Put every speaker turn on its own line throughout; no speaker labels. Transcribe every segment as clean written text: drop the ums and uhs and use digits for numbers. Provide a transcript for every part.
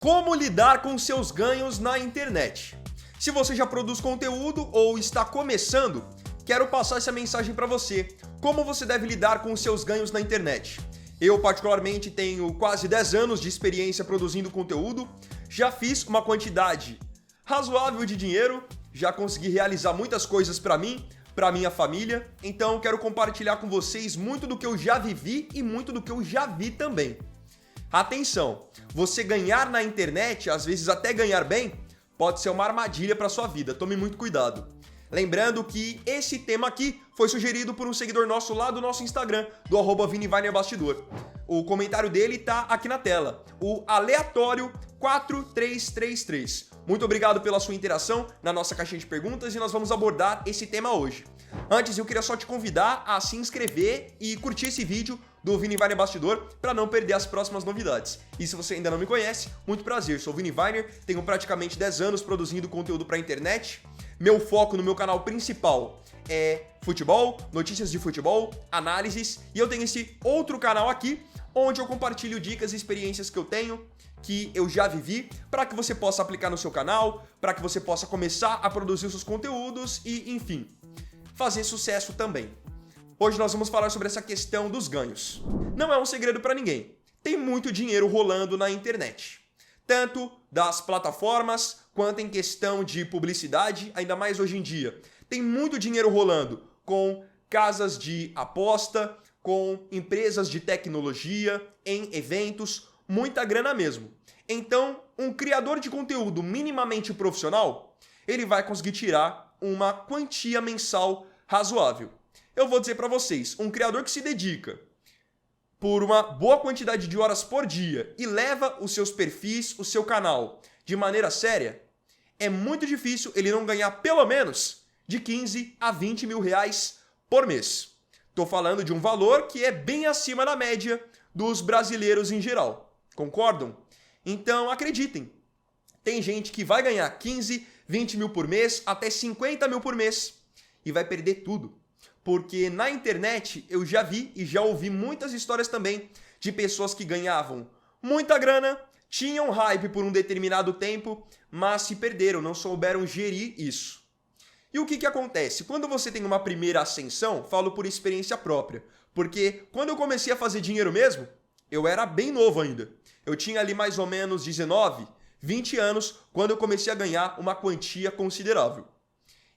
Como lidar com seus ganhos na internet? Se você já produz conteúdo ou está começando, quero passar essa mensagem para você. Como você deve lidar com os seus ganhos na internet? Eu, particularmente, tenho quase 10 anos de experiência produzindo conteúdo, já fiz uma quantidade razoável de dinheiro, já consegui realizar muitas coisas para mim, para minha família, então quero compartilhar com vocês muito do que eu já vivi e muito do que eu já vi também. Atenção, você ganhar na internet, às vezes até ganhar bem, pode ser uma armadilha para sua vida, tome muito cuidado. Lembrando que esse tema aqui foi sugerido por um seguidor nosso lá do nosso Instagram, do @ViniWagnerBastidor. O comentário dele tá aqui na tela, o aleatório4333. Muito obrigado pela sua interação na nossa caixinha de perguntas e nós vamos abordar esse tema hoje. Antes, eu queria só te convidar a se inscrever e curtir esse vídeo do Vini Wagner Bastidor para não perder as próximas novidades. E se você ainda não me conhece, muito prazer, sou o Vini Wagner, tenho praticamente 10 anos produzindo conteúdo para a internet. Meu foco no meu canal principal é futebol, notícias de futebol, análises, e eu tenho esse outro canal aqui onde eu compartilho dicas e experiências que eu tenho, que eu já vivi, para que você possa aplicar no seu canal, para que você possa começar a produzir os seus conteúdos e, enfim, fazer sucesso também. Hoje nós vamos falar sobre essa questão dos ganhos. Não é um segredo para ninguém. Tem muito dinheiro rolando na internet. Tanto das plataformas, quanto em questão de publicidade, ainda mais hoje em dia. Tem muito dinheiro rolando com casas de aposta, com empresas de tecnologia, em eventos, muita grana mesmo. Então, um criador de conteúdo minimamente profissional, ele vai conseguir tirar uma quantia mensal razoável. Eu vou dizer para vocês, um criador que se dedica por uma boa quantidade de horas por dia e leva os seus perfis, o seu canal de maneira séria, é muito difícil ele não ganhar pelo menos de 15 a 20 mil reais por mês. Estou falando de um valor que é bem acima da média dos brasileiros em geral. Concordam? Então acreditem, tem gente que vai ganhar 15, 20 mil por mês, até 50 mil por mês e vai perder tudo. Porque na internet eu já vi e já ouvi muitas histórias também de pessoas que ganhavam muita grana, tinham hype por um determinado tempo, mas se perderam, não souberam gerir isso. E o que acontece? Quando você tem uma primeira ascensão, falo por experiência própria, porque quando eu comecei a fazer dinheiro mesmo, eu era bem novo ainda. Eu tinha ali mais ou menos 19, 20 anos quando eu comecei a ganhar uma quantia considerável.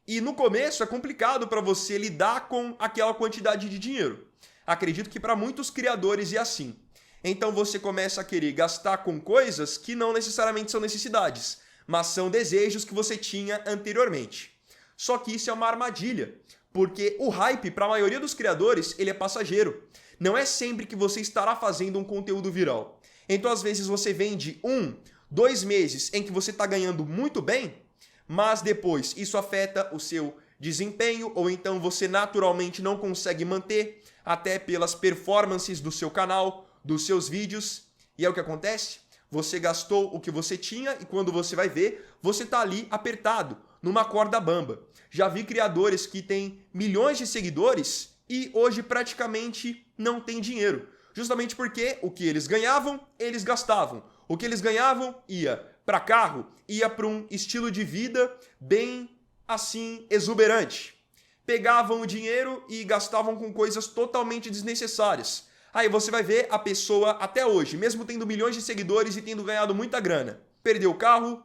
E no começo é complicado para você lidar com aquela quantidade de dinheiro. Acredito que para muitos criadores é assim. Então você começa a querer gastar com coisas que não necessariamente são necessidades, mas são desejos que você tinha anteriormente. Só que isso é uma armadilha, porque o hype para a maioria dos criadores ele é passageiro. Não é sempre que você estará fazendo um conteúdo viral. Então às vezes você vende 1, 2 meses em que você está ganhando muito bem, mas depois isso afeta o seu desempenho ou então você naturalmente não consegue manter até pelas performances do seu canal, dos seus vídeos. E é o que acontece? Você gastou o que você tinha e quando você vai ver, você está ali apertado, numa corda bamba. Já vi criadores que têm milhões de seguidores e hoje praticamente não tem dinheiro. Justamente porque o que eles ganhavam, eles gastavam. O que eles ganhavam ia para carro, ia para um estilo de vida bem assim exuberante. Pegavam o dinheiro e gastavam com coisas totalmente desnecessárias. Aí você vai ver a pessoa até hoje, mesmo tendo milhões de seguidores e tendo ganhado muita grana, perdeu o carro,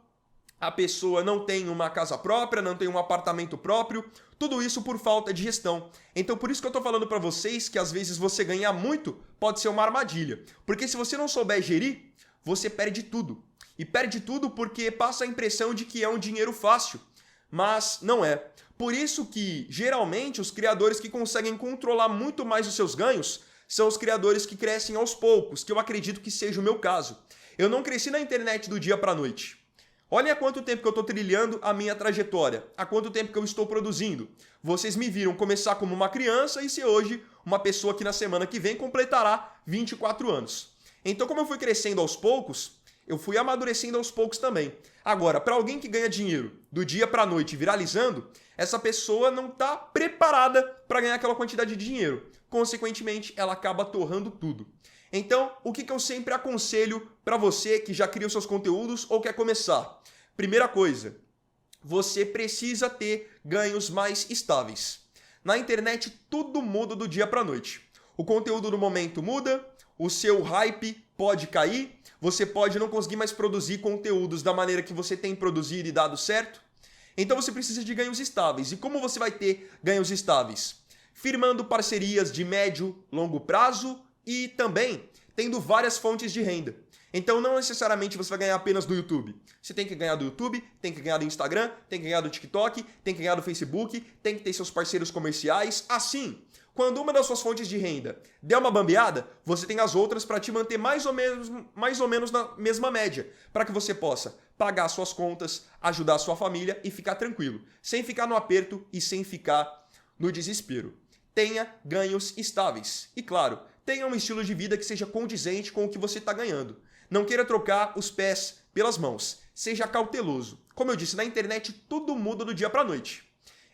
a pessoa não tem uma casa própria, não tem um apartamento próprio, tudo isso por falta de gestão. Então por isso que eu tô falando para vocês que às vezes você ganhar muito pode ser uma armadilha. Porque se você não souber gerir, você perde tudo. E perde tudo porque passa a impressão de que é um dinheiro fácil, mas não é. Por isso que, geralmente, os criadores que conseguem controlar muito mais os seus ganhos são os criadores que crescem aos poucos, que eu acredito que seja o meu caso. Eu não cresci na internet do dia para a noite. Olhem há quanto tempo que eu estou trilhando a minha trajetória, há quanto tempo que eu estou produzindo. Vocês me viram começar como uma criança e ser hoje uma pessoa que na semana que vem completará 24 anos. Então, como eu fui crescendo aos poucos, eu fui amadurecendo aos poucos também. Agora, para alguém que ganha dinheiro do dia para a noite viralizando, essa pessoa não está preparada para ganhar aquela quantidade de dinheiro. Consequentemente, ela acaba torrando tudo. Então, o que eu sempre aconselho para você que já cria os seus conteúdos ou quer começar? Primeira coisa, você precisa ter ganhos mais estáveis. Na internet, tudo muda do dia para a noite. O conteúdo no momento muda, o seu hype pode cair, você pode não conseguir mais produzir conteúdos da maneira que você tem produzido e dado certo. Então você precisa de ganhos estáveis. E como você vai ter ganhos estáveis? Firmando parcerias de médio, longo prazo e também tendo várias fontes de renda. Então não necessariamente você vai ganhar apenas do YouTube. Você tem que ganhar do YouTube, tem que ganhar do Instagram, tem que ganhar do TikTok, tem que ganhar do Facebook, tem que ter seus parceiros comerciais. Assim, quando uma das suas fontes de renda der uma bambeada, você tem as outras para te manter mais ou menos na mesma média, para que você possa pagar suas contas, ajudar a sua família e ficar tranquilo, sem ficar no aperto e sem ficar no desespero. Tenha ganhos estáveis e, claro, tenha um estilo de vida que seja condizente com o que você está ganhando. Não queira trocar os pés pelas mãos. Seja cauteloso. Como eu disse, na internet tudo muda do dia para a noite.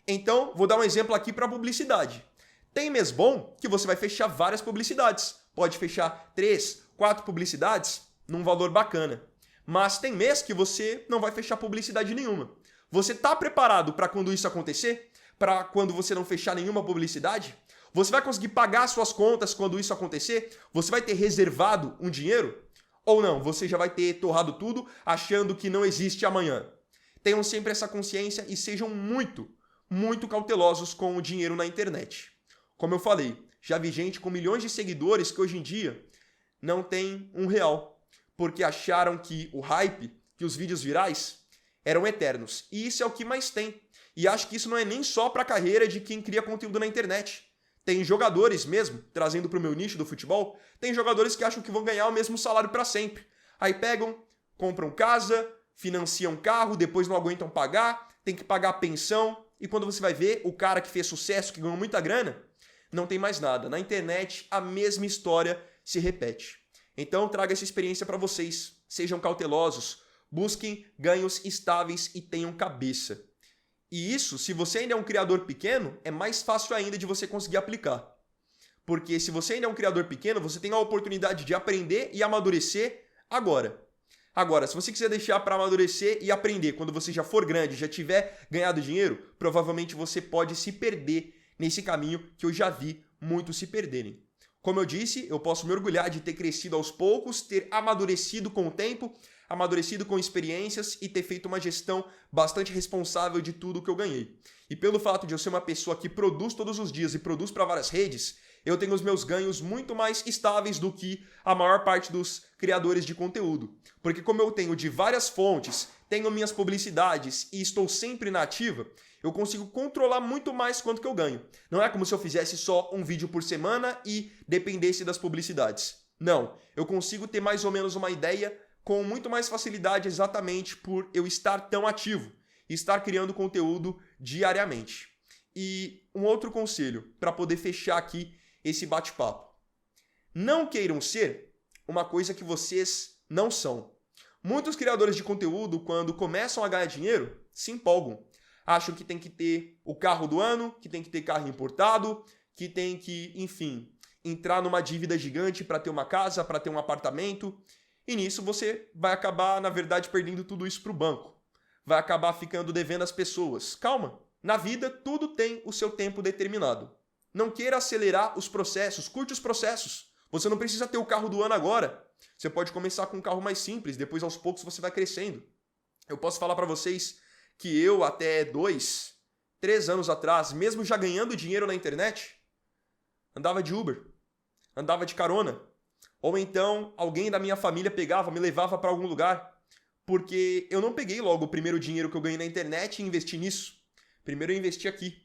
Então, vou dar um exemplo aqui para publicidade. Tem mês bom que você vai fechar várias publicidades. Pode fechar 3, 4 publicidades num valor bacana. Mas tem mês que você não vai fechar publicidade nenhuma. Você está preparado para quando isso acontecer? Para quando você não fechar nenhuma publicidade? Você vai conseguir pagar suas contas quando isso acontecer? Você vai ter reservado um dinheiro? Ou não, você já vai ter torrado tudo achando que não existe amanhã. Tenham sempre essa consciência e sejam muito, muito cautelosos com o dinheiro na internet. Como eu falei, já vi gente com milhões de seguidores que hoje em dia não tem R$1, porque acharam que o hype, que os vídeos virais eram eternos. E isso é o que mais tem. E acho que isso não é nem só para a carreira de quem cria conteúdo na internet. Tem jogadores mesmo, trazendo para o meu nicho do futebol, tem jogadores que acham que vão ganhar o mesmo salário para sempre. Aí pegam, compram casa, financiam carro, depois não aguentam pagar, tem que pagar a pensão, e quando você vai ver, o cara que fez sucesso, que ganhou muita grana, não tem mais nada. Na internet, a mesma história se repete. Então, traga essa experiência para vocês. Sejam cautelosos, busquem ganhos estáveis e tenham cabeça. E isso, se você ainda é um criador pequeno, é mais fácil ainda de você conseguir aplicar. Porque se você ainda é um criador pequeno, você tem a oportunidade de aprender e amadurecer agora. Agora, se você quiser deixar para amadurecer e aprender quando você já for grande, já tiver ganhado dinheiro, provavelmente você pode se perder nesse caminho que eu já vi muitos se perderem. Como eu disse, eu posso me orgulhar de ter crescido aos poucos, ter amadurecido com o tempo, amadurecido com experiências e ter feito uma gestão bastante responsável de tudo que eu ganhei. E pelo fato de eu ser uma pessoa que produz todos os dias e produz para várias redes, eu tenho os meus ganhos muito mais estáveis do que a maior parte dos criadores de conteúdo. Porque como eu tenho de várias fontes, tenho minhas publicidades e estou sempre na ativa, eu consigo controlar muito mais quanto que eu ganho. Não é como se eu fizesse só um vídeo por semana e dependesse das publicidades. Não, eu consigo ter mais ou menos uma ideia com muito mais facilidade exatamente por eu estar tão ativo e estar criando conteúdo diariamente. E um outro conselho para poder fechar aqui esse bate-papo. Não queiram ser uma coisa que vocês não são. Muitos criadores de conteúdo, quando começam a ganhar dinheiro, se empolgam. Acham que tem que ter o carro do ano, que tem que ter carro importado, que tem que, enfim, entrar numa dívida gigante para ter uma casa, para ter um apartamento. E nisso você vai acabar, na verdade, perdendo tudo isso para o banco. Vai acabar ficando devendo às pessoas. Calma, na vida tudo tem o seu tempo determinado. Não queira acelerar os processos, curte os processos. Você não precisa ter o carro do ano agora. Você pode começar com um carro mais simples, depois aos poucos você vai crescendo. Eu posso falar para vocês que eu até 2, 3 anos atrás, mesmo já ganhando dinheiro na internet, andava de Uber, andava de carona. Ou então alguém da minha família pegava, me levava para algum lugar. Porque eu não peguei logo o primeiro dinheiro que eu ganhei na internet e investi nisso. Primeiro eu investi aqui.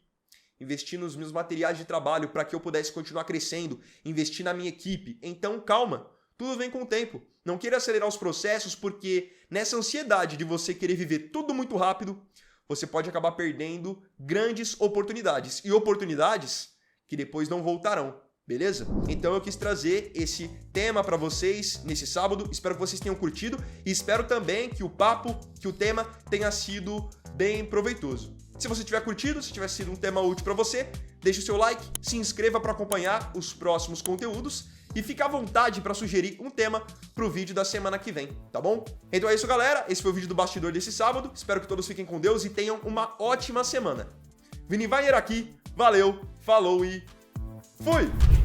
Investi nos meus materiais de trabalho para que eu pudesse continuar crescendo. Investi na minha equipe. Então calma, tudo vem com o tempo. Não queira acelerar os processos porque nessa ansiedade de você querer viver tudo muito rápido, você pode acabar perdendo grandes oportunidades. E oportunidades que depois não voltarão. Beleza? Então eu quis trazer esse tema para vocês nesse sábado. Espero que vocês tenham curtido e espero também que o papo, que o tema tenha sido bem proveitoso. Se você tiver curtido, se tiver sido um tema útil para você, deixe o seu like, se inscreva para acompanhar os próximos conteúdos e fica à vontade para sugerir um tema pro vídeo da semana que vem, tá bom? Então é isso, galera. Esse foi o vídeo do bastidor desse sábado. Espero que todos fiquem com Deus e tenham uma ótima semana. Vini Weiner aqui. Valeu, falou e fui!